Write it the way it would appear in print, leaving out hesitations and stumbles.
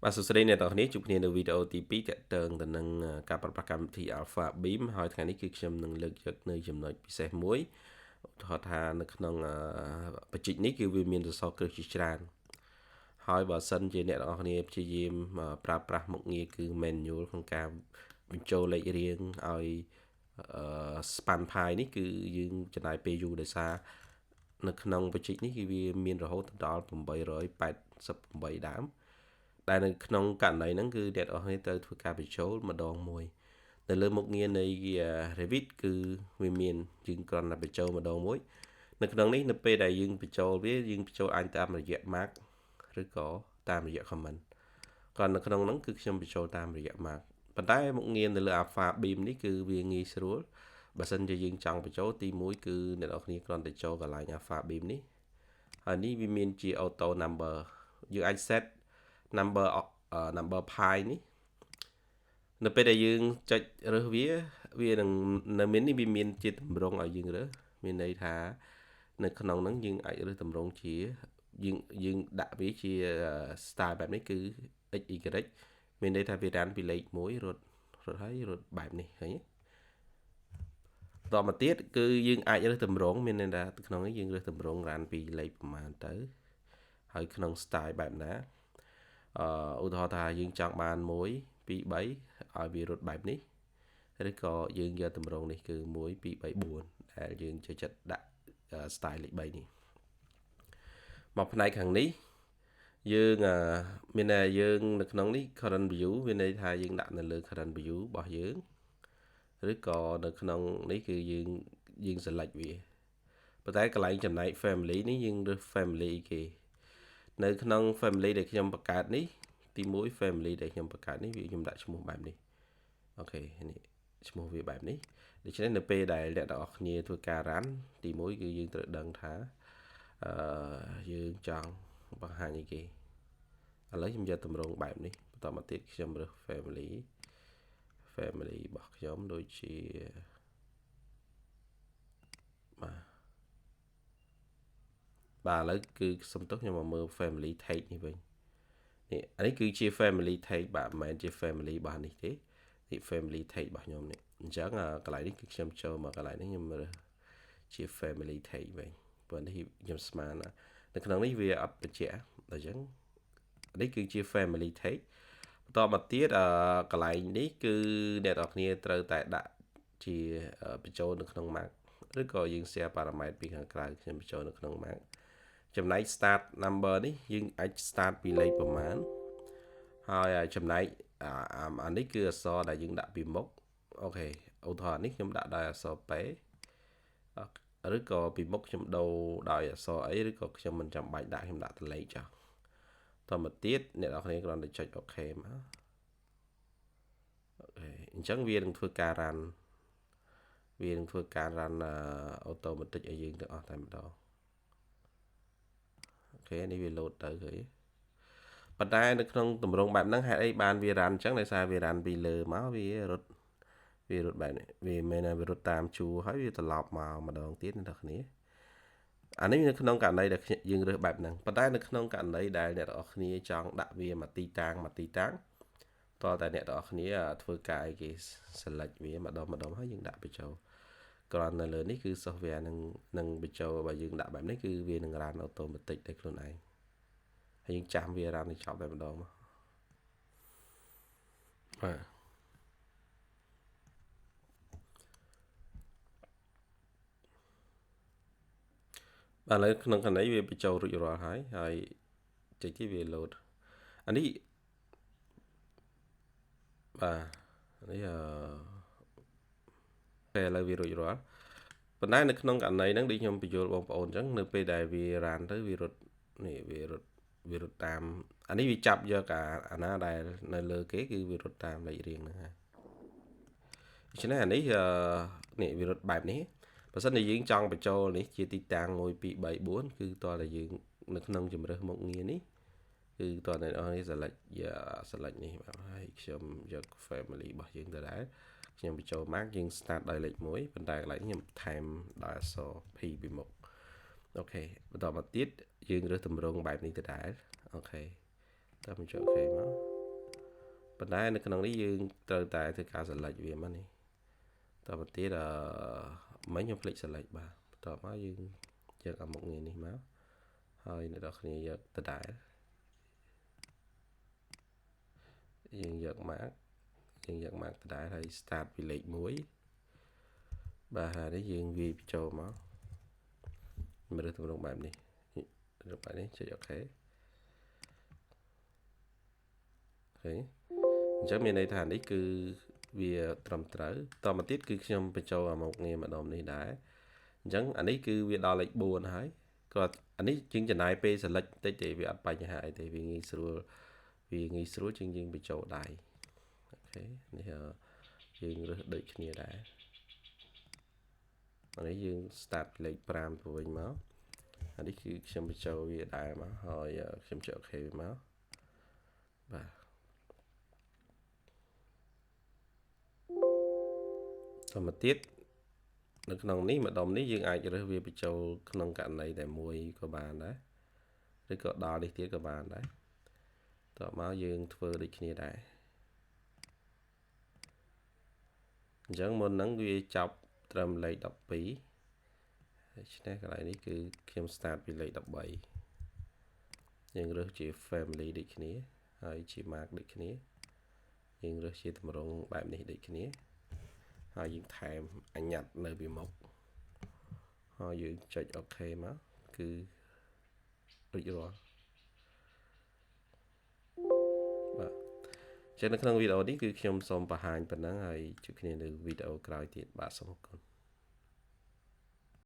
បាទសួស្តីអ្នកទាំងគ្នាជួបគ្នានៅវីដេអូទី2តាក់ទងទៅនឹងការប្រើប្រាស់កម្មវិធី Alpha Beam ហើយថ្ងៃនេះគឺខ្ញុំនឹងលើកយកនៅចំណុចពិសេសមួយឧទាហរណ៍ថានៅក្នុងបច្ចេកនេះគឺវាមានសសរគ្រឹះជាច្រើនហើយបើសិនជាអ្នកទាំងអស់គ្នាព្យាយាមប្រើប្រាស់មុខងារគឺ manual ក្នុងការបញ្ចូលលេខរៀងឲ្យspan pi នេះគឺយើងចំណាយពេលយូរដោយសារនៅក្នុងបច្ចេកនេះគឺវាមានរហូតដល់888ដើមដែលនៅក្នុងករណីហ្នឹងគឺអ្នកនរគ្នាត្រូវធ្វើការបញ្ចូលម្ដងមួយនៅលើមុខងារនៃ Revit គឺវាមានយើងគ្រាន់តែបញ្ចូលម្ដងមួយនៅក្នុងនេះនៅពេលដែលយើងបញ្ចូលវាយើងបញ្ចូលអាចតាមរយៈ mark ឬក៏តាមរយៈ comment ក៏នៅក្នុងហ្នឹងគឺខ្ញុំបញ្ចូលតាមរយៈ mark ប៉ុន្តែមុខងារនៅលើ Alpha Beam នេះគឺវាងាយស្រួលបើសិនជាយើងចង់បញ្ចូលទី1គឺអ្នកនរគ្នាគ្រាន់តែចូលកន្លែង Alpha Beam នេះហើយនេះវាមានជា auto number យើងអាច set number pi នេះនៅពេលដែលយើងចុចរើសវានឹងនៅមាននេះវាមានជាតម្រងឲ្យយើងរើសមានន័យថានៅក្នុងហ្នឹងយើងអាចរើសតម្រងជាយើងដាក់វាជា style បែបនេះគឺ x y មានន័យថាវារានពីលេខ1រត់ហើយរត់បែបនេះឃើញទេតមកទៀតគឺយើងអាចរើសតម្រងមានន័យថាក្នុងនេះយើងរើសតម្រងរានពីលេខប្រមាណទៅហើយក្នុង style បែបណាឧទាហរណ៍ថាយើងចង់បាន1 2 3ឲ្យវារត់បែបនេះឬក៏យើងយកតម្រងនេះគឺ1 2 3 4ដែលយើងចូលចិត្តដាក់ style លេខ3នេះមកផ្នែកខាងនេះយើងមានតែយើងនៅក្នុងនេះ current view មានន័យថាយើងដាក់នៅលើ current view របស់យើងឬក៏នៅក្នុងនេះគឺយើង select វាប៉ុន្តែកន្លែងចំណែក family នេះយើងរើស family គេនៅក្នុង family ដែលខ្ញុំបង្កើតនេះទី1 family ដែលខ្ញុំបង្កើតនេះវាខ្ញុំដាក់ឈ្មោះបែបនេះអូខេនេះឈ្មោះវាបែបនេះដូច្នេះនៅពេលដែលអ្នកទាំងអស់គ្នាធ្វើការ run ទី1គឺយើងត្រូវដឹងថាយើងចង់បង្ហាញអីគេឥឡូវខ្ញុំយកតម្រងបែបនេះបន្តមកទៀតខ្ញុំរើស family របស់ខ្ញុំដូចជាបាទឥឡូវគឺសំទោសខ្ញុំមកមើល family tag នេះវិញនេះអានេះគឺជា family tag បាទមិនមែនជា family របស់នេះទេនេះ family tag របស់ខ្ញុំនេះអញ្ចឹងកន្លែងនេះគឺខ្ញុំចូលមកកន្លែងនេះខ្ញុំរើសជា family tag វិញព្រោះនេះខ្ញុំស្មាននៅក្នុងនេះវាអត់បញ្ជាក់អញ្ចឹងនេះគឺជា family tag បន្តមកទៀតកន្លែងនេះគឺអ្នកនរគ្នាត្រូវតែដាក់ជាបញ្ចូលនៅក្នុង mark ឬក៏យើង share parameter ពីខាងក្រៅខ្ញុំបញ្ចូលនៅក្នុង mark ចំណែក start number នេះយើងអាច start ពីលេខប្រមាណហើយចំណែកអានេះគឺអក្សរដែលយើងដាក់ពីមុខអូខេឧទាហរណ៍នេះខ្ញុំដាក់ដោយអក្សរ P ឬក៏ពីមុខខ្ញុំដូរដោយអក្សរអីឬក៏ខ្ញុំមិនចាំបាច់ដាក់ខ្ញុំដាក់តលេខចុះតមកទៀតអ្នកនរគ្នាគ្រាន់តែចុច OK មកអូខេអញ្ចឹងវានឹងធ្វើការ run automatic ឲ្យយើងទាំងអស់តែម្ដងអូខេនេះវា load ទៅឃើញប៉ុន្តែនៅក្នុងតម្រងបែបហ្នឹងហេតុអីបានវា run អញ្ចឹងដោយសារវា run ពីលើមកវារត់បែបនេះវាមិនមែនវារត់តាមជួរហើយវាត្រឡប់មកម្ដងទៀតអ្នកនរគ្នាអានេះនៅក្នុងករណីដែលយើងរើសបែបហ្នឹងប៉ុន្តែនៅក្នុងករណីដែលអ្នកនរគ្នាចង់ដាក់វាមកទីតាំងតើតែអ្នកនរគ្នាធ្វើការអីគេ select វាម្ដងហើយយើងដាក់បញ្ចូលគ្រាន់នៅលើនេះគឺ software នឹងបញ្ចូលបើយើងដាក់បែបនេះគឺវានឹង run automatic ដោយខ្លួនឯងហើយយើងចាំវា run ឲ្យចប់តែម្ដងមកបាទឥឡូវក្នុងកណីវាបញ្ចូលរួចរាល់ហើយចេញទីវា load អានេះបាទនេះពេលឥឡូវវារួចរាល់ប៉ុន្តែនៅក្នុងករណីហ្នឹងដូចខ្ញុំបញ្យល់បងប្អូនអញ្ចឹងនៅពេលដែលវា run ទៅវារត់នេះវារត់តាមអានេះវាចាប់យកអាណាដែលនៅលើគេគឺវារត់តាមលេខរៀងហ្នឹងហើយដូច្នេះអានេះនេះវារត់បែបនេះបើសិនជាយើងចង់បញ្ចូលនេះជាទីតាំង1 2 3 4គឺតើតែយើងនៅក្នុងជំរើសមុខងារនេះគឺតើអ្នកនរនេះ select នេះបាទហើយខ្ញុំយក family របស់យើងទៅដែរខ្ញុំបញ្ចូល mark យើង start ដោយលេខ1ប៉ុន្តែកន្លែងនេះខ្ញុំថែមដោយអក្សរ P ពីមុខអូខេបន្តមកទៀតយើងរើសតម្រងបែបនេះទៅដែរអូខេ តើmìnhចុច OK មកប៉ុន្តែនៅក្នុងនេះយើងត្រូវតែធ្វើការ select វាមកនេះតទៅទៀតមិញខ្ញុំភ្លេច select បាទបន្ទាប់មកយើងយកអាមុខងារនេះមកហើយអ្នកនរគ្នាយកដដែលយើងយក mark ដដែលហើយ start ពីលេខ1បាទហើយនេះយើងវាយបញ្ចូលមកមើលទម្រង់បែបនេះចុច OK ឃើញអញ្ចឹងមានន័យថានេះគឺវាត្រឹមត្រូវតមកទៀតគឺខ្ញុំបញ្ចូលអាមុខងារម្ដុំនេះដែរអញ្ចឹងអានេះគឺវាដល់លេខ4ហើយគាត់អានេះជាងចំណាយពេល select តិចទេវាអត់បញ្ហាអីទេវាងាយស្រួលជាងយើងបញ្ចូលដៃអូខេនេះយើងរើសដូចគ្នាដែរអានេះយើង start លេខ5ទៅវិញមកអានេះគឺខ្ញុំបញ្ចូលវាដែរមកហើយខ្ញុំចុច OK វាមកបាទតមកទៀតនៅក្នុងនេះម្ដុំនេះយើងអាចរើសវាបញ្ចូលក្នុងករណីតែមួយក៏បានដែរឬក៏ដល់នេះទៀតក៏បានដែរតមកយើងធ្វើដូចគ្នាដែរអញ្ចឹងមុនហ្នឹងវាចប់ត្រឹមលេខ12ដូច្នេះកន្លែងនេះគឺខ្ញុំ start ពីលេខ13យើងរើសជា family ដូចគ្នាហើយជា mark ដូចគ្នាយើងរើសជាទម្រង់បែបនេះដូចគ្នាហើយយើងថែមអញ្ញត្តិនៅពីមុខហើយយើងចុច OK មកគឺដូចរាល់បាទចឹងនៅក្នុងវីដេអូនេះគឺខ្ញុំសូមបង្ហាញប៉ុណ្ណឹងហើយជួបគ្នានៅវីដេអូក្រោយទៀតបាទសូមអរគុណ